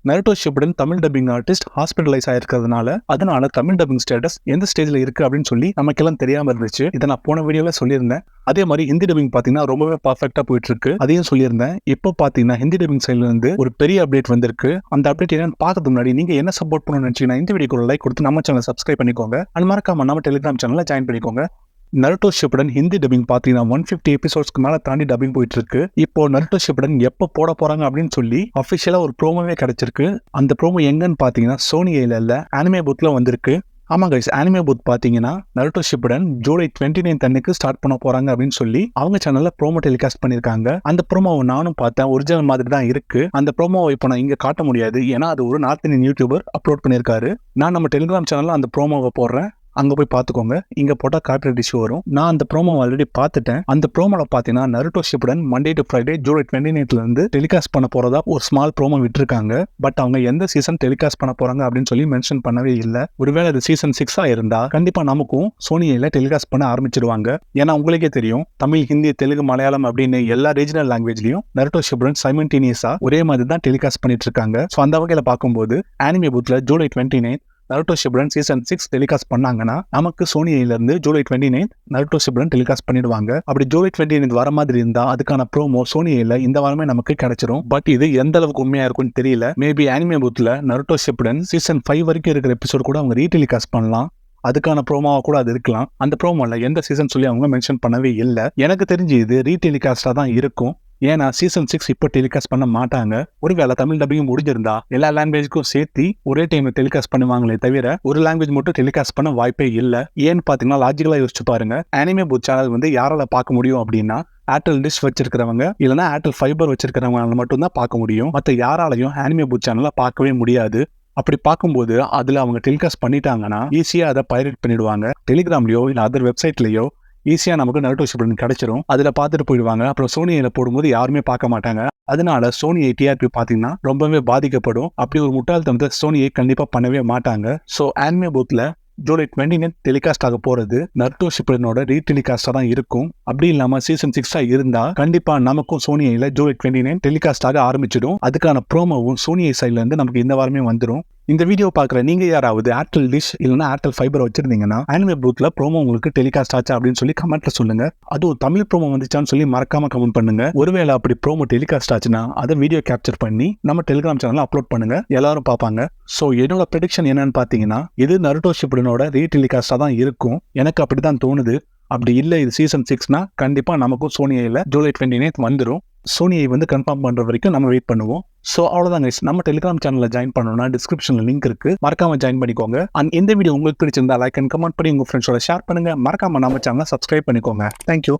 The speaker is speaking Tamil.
Naruto Shippuden Tamil dubbing artist hospitalise ஆயிருக்கிறதுனால அதனால தமிழ் டப்பிங் ஸ்டேட்டஸ் எந்த ஸ்டேஜ்ல இருக்கு அப்படின்னு சொல்லி நமக்கெல்லாம் தெரியாம இருந்துச்சு. இதை நான் போன வீடியோல சொல்லியிருந்தேன். அதே மாதிரி ஹிந்தி டப்பிங் பாத்தீங்கன்னா ரொம்பவே பர்ஃபெக்டா போயிட்டு இருக்கு, அதையும் சொல்லியிருந்தேன். இப்போ பாத்தீங்கன்னா ஹிந்தி டப்பிங் சைட்ல இருந்து ஒரு பெரிய அப்டேட் வந்திருக்கு. அந்த அப்டேட் என்னன்னு பார்க்கறதுக்கு முன்னாடி நீங்க என்ன சப்போர்ட் பண்ணணும்னு நினைச்சீங்கன்னா இந்த வீடியோக்கு லைக் கொடுத்து நம்ம சேனலை சப்ஸ்கிரைப் பண்ணிக்கோங்க. அது மறக்காம நம்ம டெலிகிராம் சேனல்ல ஜாயின் பண்ணிக்கோங்க. நருட்டோ ஷிப்புடன் ஹிந்தி டப்பிங் பார்த்தீங்கன்னா 150 எபிசோட்ஸ்க்கு மேலே தாண்டி டப்பிங் போயிட்டு இருக்கு. இப்போ நருட்டோ ஷிப்புடன் எப்போ போட போறாங்க அப்படின்னு சொல்லி அஃபிஷியலா ஒரு ப்ரோமோவே கிடைச்சிருக்கு. அந்த ப்ரோமோ எங்கன்னு பார்த்தீங்கன்னா சோனி இல்ல அனிமே பூத்ல வந்திருக்கு. ஆமா கைஸ், அனிமே பூத் பார்த்தீங்கன்னா நருட்டோ ஷிப்புடன் ஜூலை 29 அன்னைக்கு ஸ்டார்ட் பண்ண போறாங்க அப்படின்னு சொல்லி அவங்க சேனல்ல ப்ரோமோ டெலிகாஸ்ட் பண்ணிருக்காங்க. அந்த ப்ரோமோவை நானும் பார்த்தேன், ஒரிஜினல் மாதிரி தான் இருக்கு. அந்த ப்ரோமோவை இப்போ நான் இங்க காட்ட முடியாது, ஏன்னா அது ஒரு நார்த் இந்தியன் யூடியூபர் அப்லோட் பண்ணிருக்காரு. நான் நம்ம டெலிகிராம் சேனல்ல அந்த ப்ரோமோவை போடுறேன், அங்க போய் பாத்துக்கோங்க. இங்க போட்டா காப்பிரைட் இஷ்யூ வரும். நான் அந்த ப்ரோமோ ஆல்ரெடி பார்த்துட்டேன். அந்த ப்ரோமோல பாத்தீங்கன்னா Naruto Shippuden Monday to Friday July 29 இருந்து டெலிகாஸ்ட் பண்ண போறதா ஒரு ஸ்மால் ப்ரோமோ விட்டுருக்காங்க. பட் அவங்க எந்த சீசன் டெலிகாஸ்ட் பண்ண போறாங்க அப்படின்னு சொல்லி மென்ஷன் பண்ணவே இல்லை. ஒருவேளை இது சீசன் 6 இருந்தா கண்டிப்பா நமக்கும் சோனியில டெலிகாஸ்ட் பண்ண ஆரம்பிச்சிடுவாங்க. ஏன்னா உங்களுக்கே தெரியும், தமிழ், ஹிந்தி, தெலுங்கு, மலையாளம் அப்படின்னு எல்லா ரீஜனல் லாங்குவேஜ்லயும் நருட்டோ ஷிப்புடன் சைமல்டேனியஸா ஒரே மாதிரி தான் டெலிகாஸ்ட் பண்ணிட்டு இருக்காங்க. ஸோ அந்த வகையில பார்க்கும்போது அனிமே பூத்ல July 29 Naruto Shippuden season 6 telecast பண்ணாங்கன்னா நமக்கு சோனியில இருந்து ஜூலை 29 நருட்டோ ஷிப்புடன் டெலிகாஸ்ட் பண்ணிடுவாங்க. அப்படி ஜூலை 29 வர மாதிரி இருந்தா அதுக்கான ப்ரோமோ சோனியில இந்த வாரமே நமக்கு கிடைச்சிரும். பட் இது எந்த அளவுக்கு உண்மையா இருக்கும்னு தெரியல. மேபி அனிமே பூத்ல நருட்டோ ஷிப்புடன் சீசன் 5 வரைக்கும் இருக்கிற எபிசோட் கூட அவங்க ரீடெலிகாஸ்ட் பண்ணலாம். அதுக்கான ப்ரோமோவா கூட அது இருக்கலாம். அந்த ப்ரோமோல எந்த சீசன் சொல்லி அவங்க மென்ஷன் பண்ணவே இல்லை. எனக்கு தெரிஞ்சு இது ரீடெலிகாஸ்டா தான் இருக்கும். ஏன்னா சீசன் 6 இப்போ டெலிகாஸ்ட் பண்ண மாட்டாங்க. ஒருவேளை தமிழ் டப்பிங் முடிஞ்சிருந்தா எல்லா லாங்குவேஜுக்கும் சேர்த்து ஒரே டைம்ல டெலிகாஸ்ட் பண்ணுவாங்களே தவிர ஒரு லாங்குவேஜ் மட்டும் டெலிகாஸ்ட் பண்ண வாய்ப்பே இல்லை. ஏன்னு பாத்தீங்கன்னா லாஜிக்கலா யோசிச்சு பாருங்க, அனிமே பூத் சேனல் வந்து யாரால பார்க்க முடியும் அப்படின்னா ஏர்டெல் டிஷ் வச்சிருக்கிறவங்க இல்லைன்னா ஏர்டெல் ஃபைபர் வச்சிருக்கிறவங்க மட்டும் தான் பார்க்க முடியும். மற்ற யாராலையும் அனிமே பூத் சேனலை பார்க்கவே முடியாது. அப்படி பார்க்கும்போது அதுல அவங்க டெலிகாஸ்ட் பண்ணிட்டாங்கன்னா ஈஸியா அதை பைரேட் பண்ணிடுவாங்க. டெலிகிராம்லயோ இல்ல அதர் வெப்சைட்லயோ ஈஸியா நமக்கு நருட்டோ ஷிப்புடன் கிடைச்சிரும். அதுல பார்த்துட்டு போயிடுவாங்க. அப்புறம் சோனியில போடும்போது யாருமே பார்க்க மாட்டாங்க. அதனால சோனியை டிஆர்பி பாத்தீங்கன்னா ரொம்பவே பாதிக்கப்படும். அப்படி ஒரு முட்டாள்தனத்தை சோனியை கண்டிப்பா பண்ணவே மாட்டாங்க. ஸோ அனிமே பூத்ல ஜூலை 29 டெலிகாஸ்ட் ஆக போறது நருட்டோ ஷிப்புடனோட ரீடெலிகாஸ்டா தான் இருக்கும். அப்படி இல்லாம சீசன் 6 இருந்தா கண்டிப்பா நமக்கும் சோனியில ஜூலை 29 டெலிகாஸ்ட் ஆக ஆரம்பிச்சிடும். அதுக்கான ப்ரோமோவும் சோனியை சைட்ல இருந்து நமக்கு இந்த வாரமே வந்துடும். இந்த வீடியோ பாக்குற நீங்க யாராவது ஏர்டெல் டிஷ் இல்லைன்னா ஏர்டெல் ஃபைபர் வச்சிருந்தீங்கன்னா அனிமே பூத்ல ப்ரோமோ உங்களுக்கு டெலிகாஸ்ட் ஆச்சா அப்படின்னு சொல்லி கமெண்ட்ல சொல்லுங்க. அதுவும் தமிழ் ப்ரோமோ வந்துச்சான்னு சொல்லி மறக்காம கமெண்ட் பண்ணுங்க. ஒருவேளை அப்படி ப்ரோமோ டெலிகாஸ்ட் ஆச்சுன்னா அதை வீடியோ கேப்சர் பண்ணி நம்ம டெலிகிராம் சேனல்ல அப்லோட் பண்ணுங்க, எல்லாரும் பார்ப்பாங்க. ஸோ என்னோட ப்ரெடிக்ஷன் என்னன்னு பாத்தீங்கன்னா இது நருட்டோ ஷிப்புடனோட ரீடெலிகாஸ்டா தான் இருக்கும். எனக்கு அப்படிதான் தோணுது. அப்படி இல்லை இது சீசன் 6னா கண்டிப்பா நமக்கும் சோனியில ஜூலை 29 வந்துடும். சோனியை வந்து கன்ஃபார்ம் பண்ற வரைக்கும் நம்ம வெயிட் பண்ணுவோம். ஸோ அவ்வளோதான் கைஸ், நம்ம டெலிகிராம் சேனலில் ஜாயின் பண்ணணும்னா டிஸ்கிரிப்ஷன்ல லிங்க் இருக்கு, மறக்காம ஜாயின் பண்ணிக்கோங்க. அண்ட் இந்த வீடியோ உங்களுக்கு பிடிச்சிருந்தா லைக் அண்ட் கமெண்ட் பண்ணி உங்க ஃப்ரெண்ட்ஸோட ஷேர் பண்ணுங்க. மறக்காம நம்ம சேனலை சப்ஸ்கிரைப் பண்ணிக்கோங்க. தேங்க்யூ.